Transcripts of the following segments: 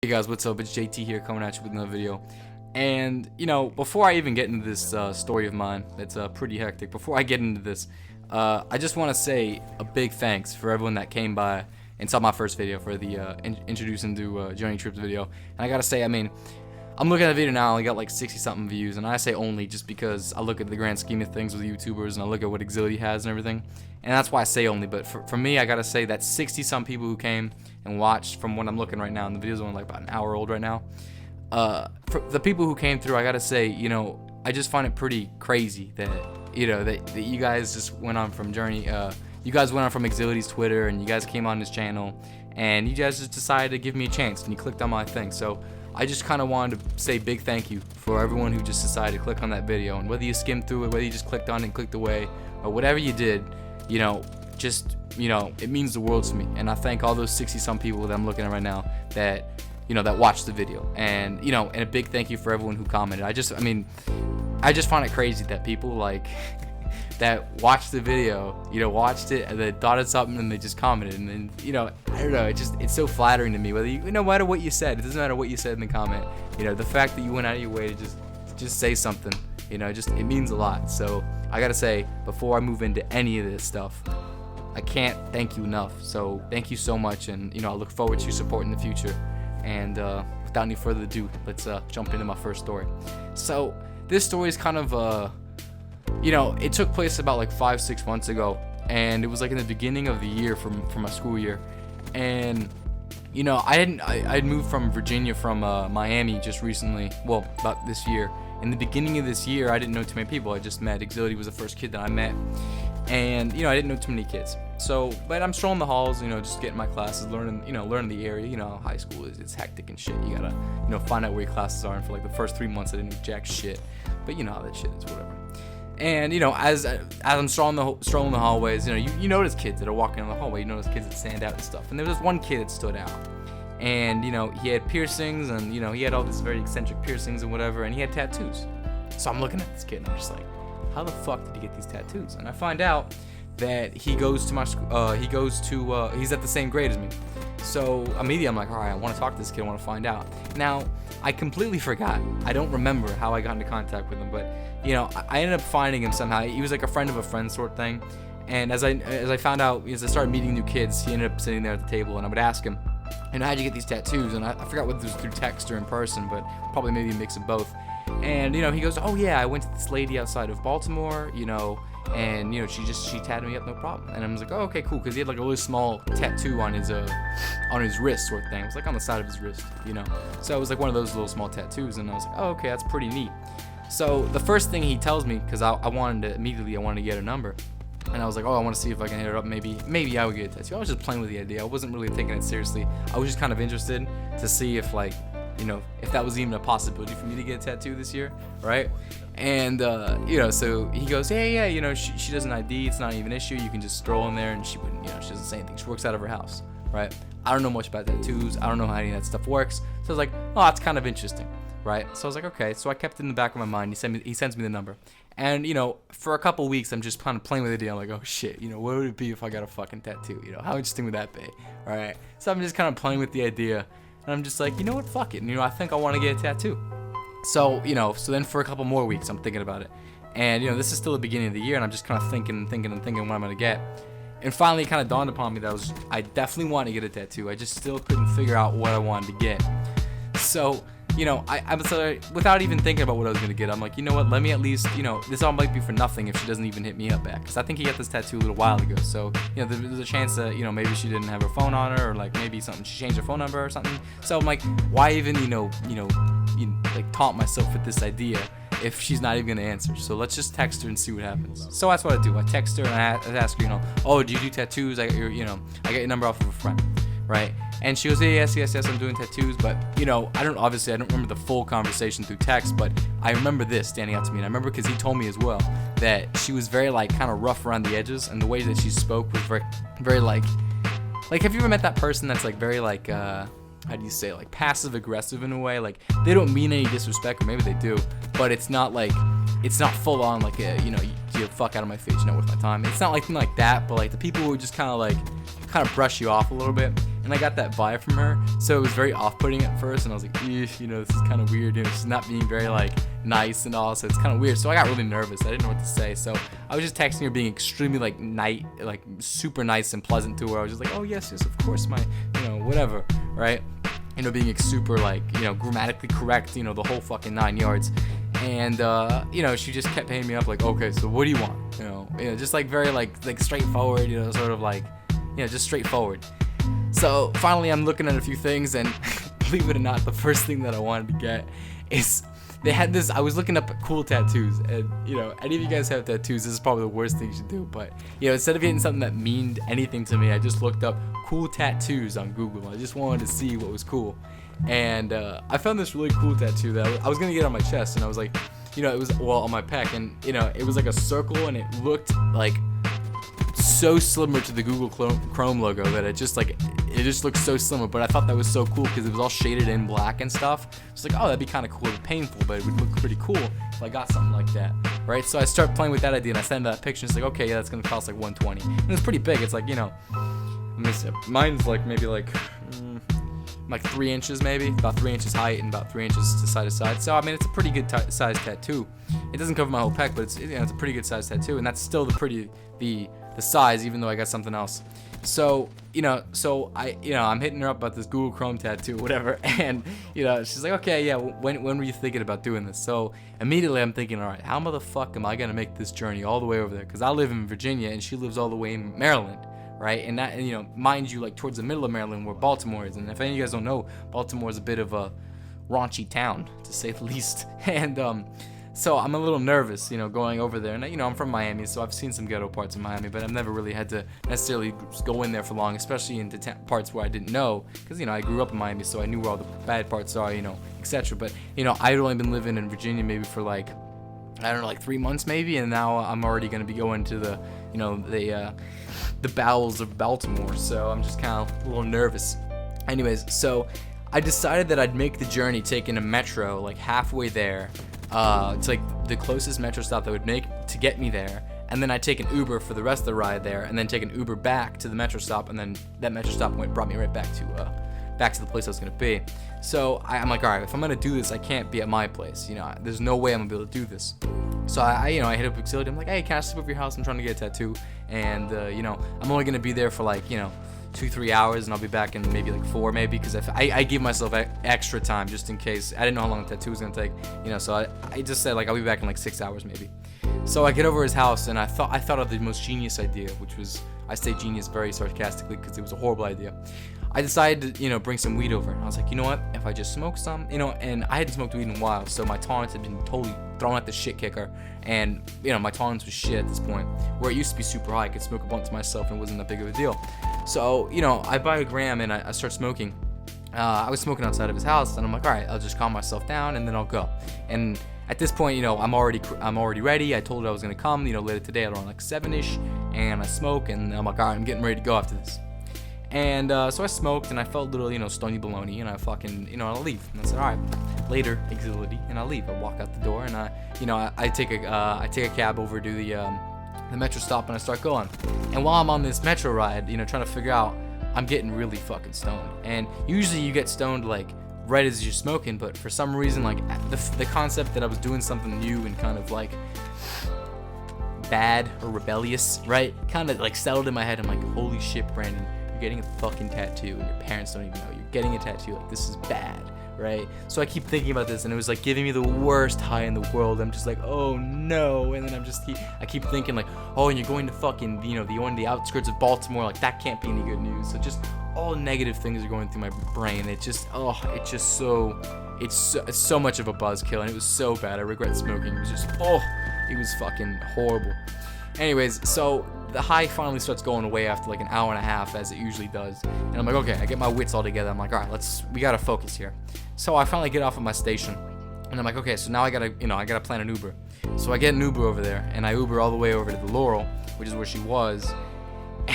Hey guys, what's up? It's JT here coming at you with another video. And, before I even get into this story of mine, it's pretty hectic. Before I get into this, I just want to say a big thanks for everyone that came by and saw my first video for the introducing to JourneyTrips video. And I gotta say, I'm looking at the video now, I only got like 60-something views, and I say only just because I look at the grand scheme of things with YouTubers and I look at what Exility has and everything, and that's why I say only. But for me, I gotta say that 60-some people who came and watched, from what I'm looking right now, and the video's only like about an hour old right now, for the people who came through, I gotta say, I just find it pretty crazy that, that you guys just went on from you guys went on from Exility's Twitter, and you guys came on this channel, and you guys just decided to give me a chance, and you clicked on my thing. So I just kind of wanted to say big thank you for everyone who just decided to click on that video, and whether you skimmed through it, whether you just clicked on it and clicked away, or whatever you did, it means the world to me. And I thank all those 60-some people that I'm looking at right now that, that watched the video, and and a big thank you for everyone who commented. I just find it crazy that people like that watched the video, watched it and they thought of something and they just commented, and then, I don't know, it's so flattering to me. Whether no matter what you said, it doesn't matter what you said in the comment. The fact that you went out of your way to just say something, it means a lot. So I gotta say, before I move into any of this stuff, I can't thank you enough. So thank you so much, and I look forward to your support in the future. And without any further ado, let's jump into my first story. So this story is kind of it took place about like 5-6 months ago, and it was like in the beginning of the year from my school year. And I'd moved from Virginia from Miami just recently, well, about this year. In the beginning of this year, I didn't know too many people. I just met Exility, was the first kid that I met, and I didn't know too many kids. So, but I'm strolling the halls, just getting my classes, learning the area. High school it's hectic and shit. You gotta find out where your classes are. And for like the first 3 months, I didn't know jack shit. But you know how that shit is, whatever. And as I'm strolling the hallways, you notice kids that are walking in the hallway. You notice kids that stand out and stuff. And there was this one kid that stood out, and he had piercings, and he had all these very eccentric piercings and whatever, and he had tattoos. So I'm looking at this kid and I'm just like, how the fuck did he get these tattoos? And I find out that he goes to my school. He's at the same grade as me. So immediately I'm like, all right, I want to talk to this kid. I want to find out. Now I completely forgot. I don't remember how I got into contact with him, but I ended up finding him somehow. He was like a friend of a friend sort of thing. And as I found out, as I started meeting new kids, he ended up sitting there at the table, and I would ask him, how'd you get these tattoos? And I forgot whether it was through text or in person, but probably maybe a mix of both. And he goes, oh yeah, I went to this lady outside of Baltimore, and she tatted me up, no problem. And I was like, oh, okay, cool, because he had like a really small tattoo on his wrist sort of thing. It was like on the side of his wrist, So it was like one of those little small tattoos, and I was like, oh, okay, that's pretty neat. So the first thing he tells me, because I wanted to get a number, and I was like, oh, I want to see if I can hit her up. Maybe I would get a tattoo. I was just playing with the idea. I wasn't really taking it seriously. I was just kind of interested to see if if that was even a possibility for me to get a tattoo this year, right? And so he goes, yeah, she does an ID. It's not even an issue. You can just stroll in there, and she wouldn't, she doesn't say anything. She works out of her house, right? I don't know much about tattoos. I don't know how any of that stuff works. So I was like, oh, that's kind of interesting, right? So I was like, okay. So I kept it in the back of my mind. He sends me the number, and for a couple weeks, I'm just kind of playing with the idea. I'm like, oh shit, what would it be if I got a fucking tattoo? How interesting would that be? All right. So I'm just kind of playing with the idea. And I'm just like, what, fuck it. And, I think I want to get a tattoo. So, so then for a couple more weeks, I'm thinking about it. And, this is still the beginning of the year, and I'm just kind of thinking what I'm going to get. And finally, it kind of dawned upon me that I definitely want to get a tattoo. I just still couldn't figure out what I wanted to get. So, I without even thinking about what I was going to get, I'm like, what, let me at least, this all might be for nothing if she doesn't even hit me up back. Because I think he got this tattoo a little while ago. So, there's a chance that, maybe she didn't have her phone on her, or like maybe she changed her phone number or something. So I'm like, why even, taunt myself with this idea if she's not even going to answer? So let's just text her and see what happens. So that's what I do. I text her and I ask her, oh, do you do tattoos? I got your number off of a friend, right? And she goes, hey, yes, I'm doing tattoos. But, I don't remember the full conversation through text, but I remember this standing out to me. And I remember because he told me as well that she was very, kind of rough around the edges. And the way that she spoke was very, very, have you ever met that person that's, very, how do you say, passive aggressive in a way? Like, they don't mean any disrespect, or maybe they do, but it's not, it's not full on, you fuck out of my face, worth my time. It's not anything like that, but, the people who just kind of brush you off a little bit. and I got that vibe from her. So it was very off-putting at first, and I was like, this is kind of weird. She's not being very like nice and all, so it's kind of weird. So I got really nervous. I didn't know what to say. So I was just texting her, being extremely like super nice and pleasant to her. I was just like, oh yes, of course, my whatever, right? Being super grammatically correct, the whole fucking 9 yards. And she just kept hitting me up like, okay, so what do you want? Just like very like straightforward, sort of like, just straightforward. So finally I'm looking at a few things, and believe it or not, the first thing that I wanted to get is, they had this, I was looking up at cool tattoos, and any of you guys have tattoos, this is probably the worst thing you should do, but instead of getting something that meant anything to me, I just looked up cool tattoos on Google. I just wanted to see what was cool, and I found this really cool tattoo that I was gonna get on my chest, and I was like, it was, well, on my pec, and it was like a circle, and it looked like so similar to the Google Chrome logo that it just looked so similar. But I thought that was so cool because it was all shaded in black and stuff. It's like, oh, that'd be kind of cool and painful, but it would look pretty cool if I got something like that, right? So I start playing with that idea, and I send that picture. It's like, okay, yeah, that's gonna cost like $120, and it's pretty big. It's like, let me see, mine's like maybe like 3 inches, maybe about 3 inches height and about 3 inches to side. So I mean, it's a pretty good size tattoo. It doesn't cover my whole pec, but it's a pretty good size tattoo, and that's still the size, even though I got something else. So I'm hitting her up about this Google Chrome tattoo, whatever, and she's like, okay, yeah, when were you thinking about doing this? So immediately I'm thinking, all right, how the fuck am I gonna make this journey all the way over there? Because I live in Virginia and she lives all the way in Maryland, right? And that, mind you, like towards the middle of Maryland where Baltimore is. And if any of you guys don't know, Baltimore is a bit of a raunchy town, to say the least. And so I'm a little nervous, going over there. And I'm from Miami, so I've seen some ghetto parts of Miami, but I've never really had to necessarily go in there for long, especially into parts where I didn't know, because I grew up in Miami, so I knew where all the bad parts are, etc. But I'd only been living in Virginia maybe for like, I don't know, like 3 months maybe, and now I'm already gonna be going to the the bowels of Baltimore, so I'm just kind of a little nervous. Anyways, so I decided that I'd make the journey taking a metro like halfway there. It's like the closest metro stop that would make to get me there, and then I'd take an Uber for the rest of the ride there, and then take an Uber back to the metro stop, and then that metro stop brought me right back to the place I was gonna be. So I'm like, all right, if I'm gonna do this, I can't be at my place. There's no way I'm gonna be able to do this. So I hit up Auxiliary. I'm like, hey, can I sleep over your house? I'm trying to get a tattoo, and I'm only gonna be there for like 2-3 hours, and I'll be back in maybe like 4, maybe, because I give myself extra time just in case. I didn't know how long the tattoo was gonna take, so I just said like I'll be back in like 6 hours maybe. So I get over his house, and I thought of the most genius idea, which was, I say genius very sarcastically because it was a horrible idea. I decided to bring some weed over, and I was like, you know what, if I just smoke some, and I hadn't smoked weed in a while, so my tolerance had been totally thrown at the shit kicker, and my tolerance was shit at this point, where it used to be super high. I could smoke a blunt to myself and it wasn't that big of a deal. So I buy a gram and I start smoking. I was smoking outside of his house, and I'm like, all right, I'll just calm myself down and then I'll go. And at this point, I'm already ready. I told her I was gonna come, later today at around like 7ish, and I smoke, and I'm like, all right, I'm getting ready to go after this. And so I smoked, and I felt a little, stony baloney, and I fucking, I'll leave. And I said, all right, later, Auxiliary, and I'll leave. I walk out the door, and I take a cab over to the metro stop, and I start going. And while I'm on this metro ride, trying to figure out, I'm getting really fucking stoned. And usually you get stoned like right as you're smoking, but for some reason, like the concept that I was doing something new and kind of like bad or rebellious, right, kind of like settled in my head. I'm like, holy shit, Brandon, you're getting a fucking tattoo, and your parents don't even know you're getting a tattoo. Like, this is bad, right? So I keep thinking about this, and it was like giving me the worst high in the world. I'm just like, oh no. And then I keep thinking like, oh, and you're going to fucking, the outskirts of Baltimore. Like, that can't be any good news. So just all negative things are going through my brain. It's so much of a buzzkill, and it was so bad. I regret smoking. It was just, it was fucking horrible. Anyways, so the high finally starts going away after like an hour and a half, as it usually does. And I'm like, okay, I get my wits all together. I'm like, all right, we gotta focus here. So I finally get off of my station, and I'm like, okay, so now I gotta plan an Uber. So I get an Uber over there, and I Uber all the way over to the Laurel, which is where she was.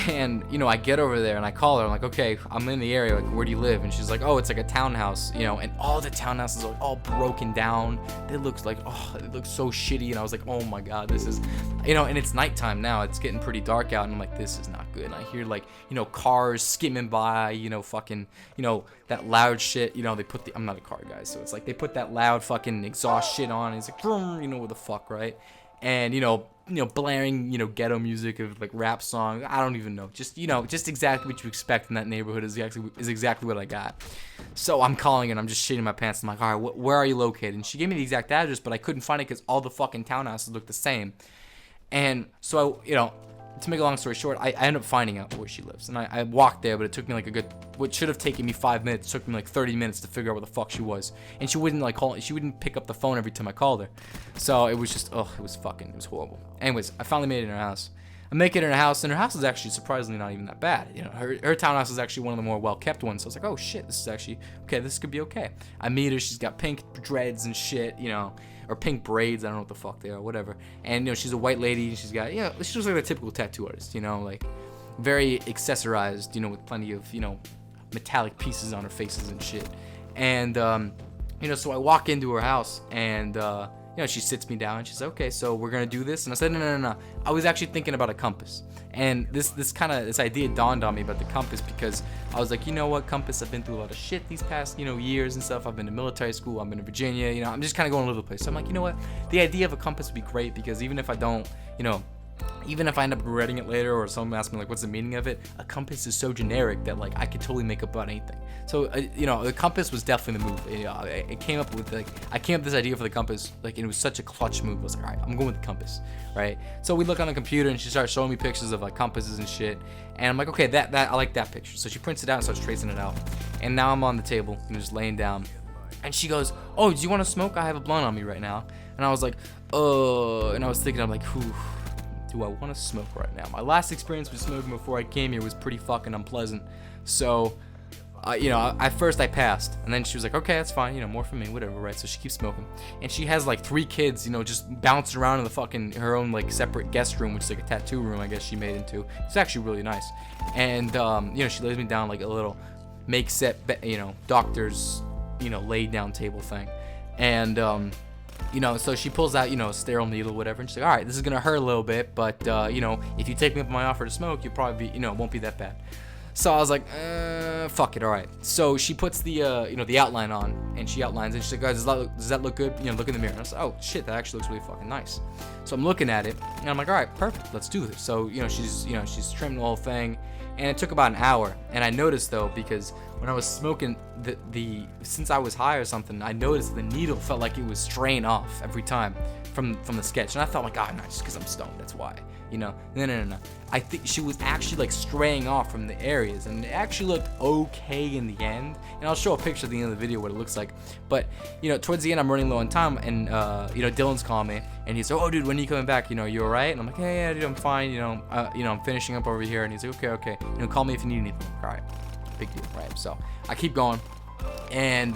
And, you know, I get over there and I call her. I'm like, okay, I'm in the area. Like, where do you live? And she's like, oh, it's like a townhouse, you know, and all the townhouses are all broken down. They look like, oh, it looks so shitty. And I was like, oh my God, this is, you know, and it's nighttime now. It's getting pretty dark out. And I'm like, this is not good. And I hear like, you know, cars skimming by, you know, fucking, you know, that loud shit, you know, they put the, I'm not a car guy, so it's like they put that loud fucking exhaust shit on. And it's like, you know, what the fuck, right? And, you know, blaring, you know, ghetto music of like rap songs. I don't even know. Just, you know, just exactly what you expect in that neighborhood is exactly what I got. So I'm calling and I'm just shitting my pants. I'm like, all right, where are you located? And she gave me the exact address, but I couldn't find it because all the fucking townhouses look the same. And so I, you know, to make a long story short, I ended up finding out where she lives. And I walked there, but it took me like a good, what should have taken me 5 minutes, took me like 30 minutes to figure out where the fuck she was. And she wouldn't like call, she wouldn't pick up the phone every time I called her. So it was just, it was horrible. Anyways, I finally made it in her house. I make it in her house, and her house is actually surprisingly not even that bad. You know, her townhouse is actually one of the more well-kept ones. So I was like, oh shit, this is actually, okay, this could be okay. I meet her, she's got pink dreads and shit, you know, or pink braids, I don't know what the fuck they are, whatever. And, you know, she's a white lady, and she's got, you know, she looks like a typical tattoo artist, you know, like, very accessorized, you know, with plenty of, you know, metallic pieces on her faces and shit. And, you know, so I walk into her house, and, you know, she sits me down, and she's like, okay, so we're gonna do this? And I said, no. I was actually thinking about a compass. And this idea dawned on me about the compass, because I was like, you know what, compass, I've been through a lot of shit these past, you know, years and stuff. I've been to military school, I've been to Virginia, you know, I'm just kind of going all over the place. So I'm like, you know what, the idea of a compass would be great, because even if I don't, you know, even if I end up regretting it later, or someone asks me like what's the meaning of it, a compass is so generic that like I could totally make up about anything. So you know, the compass was definitely the move. It came up with like, I came up with this idea for the compass, like, and it was such a clutch move. I was like, all right, I'm going with the compass, right? So we look on the computer, and she starts showing me pictures of like compasses and shit, and I'm like, okay, that I like that picture. So she prints it out and starts tracing it out, and now I'm on the table and just laying down, and she goes, oh, do you want to smoke? I have a blunt on me right now. And I was like, and I was thinking, I'm like, whew, do I want to smoke right now? My last experience with smoking before I came here was pretty fucking unpleasant. So, you know, at first I passed, and then she was like, okay, that's fine, you know, more for me, whatever, right? So she keeps smoking, and she has like 3 kids, you know, just bouncing around in the fucking, her own like separate guest room, which is like a tattoo room, I guess she made into. It's actually really nice. And, you know, she lays me down like a little make-set, you know, doctor's, you know, laid down table thing. And, you know, so she pulls out, you know, a sterile needle, whatever, and she's like, all right, this is gonna hurt a little bit, but, you know, if you take me up on my offer to smoke, you'll probably be, you know, it won't be that bad. So I was like, fuck it, all right. So she puts the, you know, the outline on, and she outlines it, and she's like, guys, does that look good? You know, look in the mirror. And I was like, oh, shit, that actually looks really fucking nice. So I'm looking at it, and I'm like, all right, perfect, let's do this. So, you know, she's trimmed the whole thing, and it took about an hour. And I noticed, though, because when I was smoking, since I was high or something, I noticed the needle felt like it was straying off every time from the sketch. And I thought, like, oh, no, just because I'm stoned, that's why. You know, no. I think she was actually like straying off from the areas, and it actually looked okay in the end. And I'll show a picture at the end of the video what it looks like. But, you know, towards the end, I'm running low on time, and, you know, Dylan's calling me, and he's like, oh, dude, when are you coming back? You know, you all right? And I'm like, yeah, dude, I'm fine. You know, I'm finishing up over here. And he's like, okay. You know, call me if you need anything. All right, big deal, right? So I keep going, and,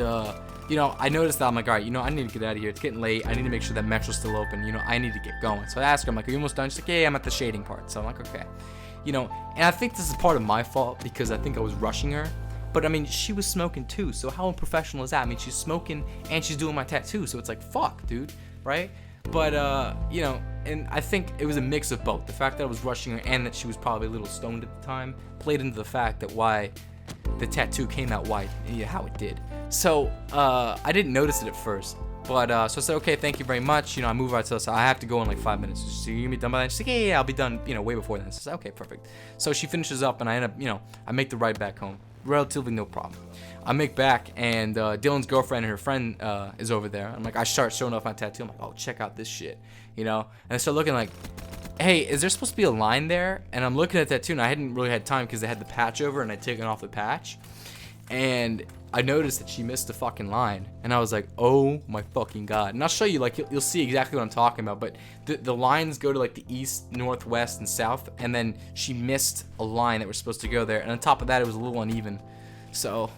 you know, I noticed that I'm like, all right, you know, I need to get out of here. It's getting late. I need to make sure that Metro's still open. You know, I need to get going. So I asked her, I'm like, are you almost done? She's like, yeah, I'm at the shading part. So I'm like, okay. You know, and I think this is part of my fault, because I think I was rushing her. But I mean, she was smoking too. So how unprofessional is that? I mean, she's smoking and she's doing my tattoo. So it's like, fuck, dude, right? But, you know, and I think it was a mix of both. The fact that I was rushing her and that she was probably a little stoned at the time played into the fact that why the tattoo came out white, how it did. So I didn't notice it at first, but so I said, okay, thank you very much. You know, I move right to, so I have to go in like 5 minutes. So you gonna be done by then? She's like, yeah, I'll be done, you know, way before then. So I said, okay, perfect. So she finishes up, and I end up, you know, I make the ride back home, relatively no problem. I make back, and Dylan's girlfriend and her friend is over there. I'm like, I start showing off my tattoo. I'm like, oh, check out this shit, you know. And I start looking like, hey, is there supposed to be a line there? And I'm looking at that too, and I hadn't really had time because they had the patch over, and I'd taken off the patch. And I noticed that she missed a fucking line, and I was like, oh my fucking god. And I'll show you, like, you'll see exactly what I'm talking about, but the lines go to like the east, northwest, and south, and then she missed a line that was supposed to go there, and on top of that, it was a little uneven. So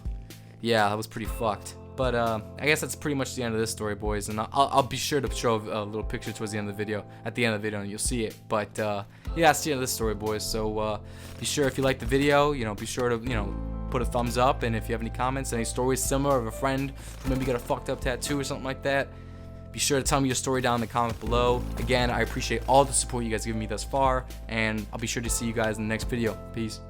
yeah, that was pretty fucked. But I guess that's pretty much the end of this story, boys, and I'll be sure to show a little picture towards the end of the video, and you'll see it. But yeah, that's the end of the story, boys. So be sure, if you like the video, be sure to put a thumbs up, and if you have any comments, any stories similar of a friend who maybe got a fucked up tattoo or something like that, be sure to tell me your story down in the comment below. Again, I appreciate all the support you guys have given me thus far, and I'll be sure to see you guys in the next video. Peace.